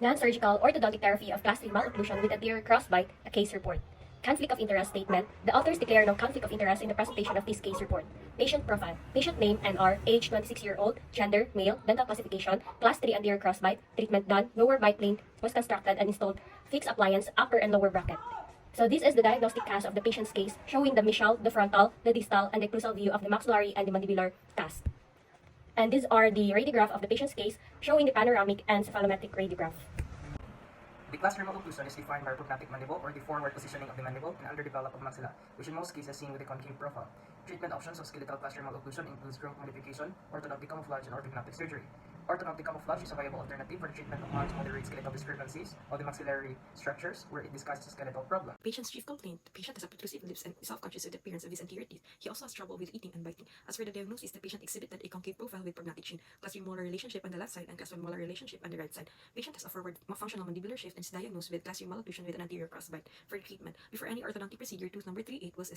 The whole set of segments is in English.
Non-surgical orthodontic therapy of class 3 malocclusion with anterior crossbite, a case report. Conflict of interest statement. The authors declare no conflict of interest in the presentation of this case report. Patient profile. Patient name, NR, age 26-year-old, gender, male, dental classification, class 3 anterior crossbite, treatment done, lower bite plane was constructed and installed, fixed appliance, upper and lower bracket. So this is the diagnostic cast of the patient's case, showing the mesial, the frontal, the distal, and the occlusal view of the maxillary and the mandibular cast. And these are the radiograph of the patient's case, showing the panoramic and cephalometric radiograph. The cluster malocclusion is defined by prognatic mandible or the forward positioning of the mandible and underdeveloped of maxilla, which in most cases seen with a concave profile. Treatment options of skeletal cluster malocclusion includes growth modification, orthodontic camouflage, and orthodontic surgery. Orthodontic camouflage is a viable alternative for the treatment of mild to moderate skeletal discrepancies of the maxillary structures where it discusses the skeletal problem. Patient's chief complaint: the patient has obtrusive lips and is self-conscious with the appearance of his anterior teeth. He also has trouble with eating and biting. As for the diagnosis, the patient exhibited a concave profile with prognatic chin, class 3 molar relationship on the left side and class 1 molar relationship on the right side. Patient has a forward functional mandibular shift and is diagnosed with class 3 malocclusion with an anterior crossbite. For treatment, before any orthodontic procedure, tooth number 38 was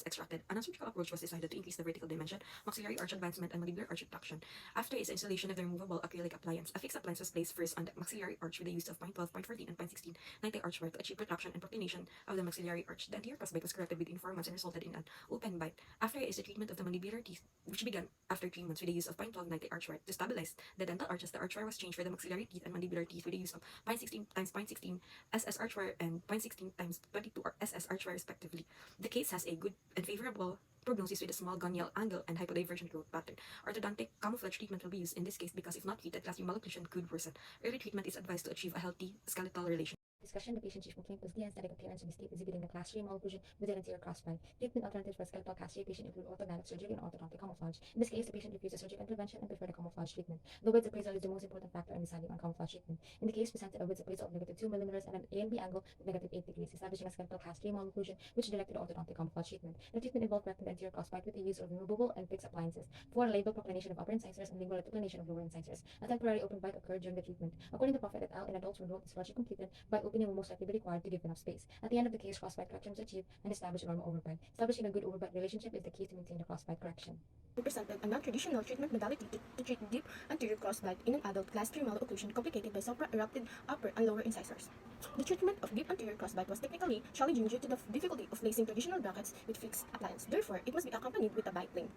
extracted. A non-surgical approach was decided to increase the vertical dimension, maxillary arch advancement, and mandibular arch reduction. After its installation of the removable acrylic appliance, a fixed appliance was placed first on the maxillary arch with the use of 0.12, 0.14, and 0.16 90 arch wire to achieve protraction and proclination of the maxillary arch. The anterior crossbite was corrected within 4 months and resulted in an open bite. After is the treatment of the mandibular teeth, which began after 3 months with the use of 0.12 90 arch wire to stabilize the dental arches. The arch wire was changed for the maxillary teeth and mandibular teeth with the use of 0.16 times 0.16 SS arch wire and 0.16 times 22 SS arch wire respectively. The case has a good and favorable prognosis with a small gonial angle and hypodivergent growth pattern. Orthodontic camouflage treatment will be used in this case because if not treated, class 3 malocclusion could worsen. Early treatment is advised to achieve a healthy skeletal relation. Discussion. The patient's chief complaint was the aesthetic appearance of his teeth exhibiting the class 3 malocclusion with an anterior crossbite. Treatment alternatives for skeletal class 3 patient include orthodontic surgery and orthodontic camouflage. In this case, the patient refuses surgical intervention and preferred the camouflage treatment. The width appraisal is the most important factor in deciding on camouflage treatment. In the case, presented a width appraisal of -2 mm and an A and B angle of -8 degrees, establishing a skeletal class 3 malocclusion, which directed orthodontic camouflage treatment. The treatment involved correcting the anterior crossbite with the use of removable and fixed appliances. 4. Labial proclination of upper incisors and lingual declination of lower incisors. A temporary open bite occurred during the treatment. According to Prophet et al., in adults when growth is largely completed, bite opening will most likely be required to give enough space. At the end of the case, crossbite correction was achieved and established a normal overbite. Establishing a good overbite relationship is the key to maintain the crossbite correction. We presented a non-traditional treatment modality to treat deep anterior crossbite in an adult class 3 malocclusion complicated by supra-erupted upper and lower incisors. The treatment of deep anterior crossbite was technically challenging due to the difficulty of placing traditional brackets with fixed appliance. Therefore, it must be accompanied with a bite plane.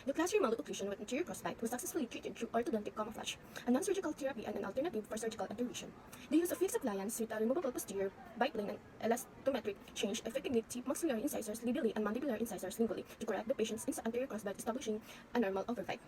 The class 3 malocclusion with anterior crossbite was successfully treated through orthodontic camouflage, a non-surgical therapy and an alternative for surgical intervention. The use of fixed appliance with a removable posterior bite plane and elastometric change effectively tip maxillary incisors labially and mandibular incisors lingually to correct the patient's anterior crossbite, establishing a normal overbite.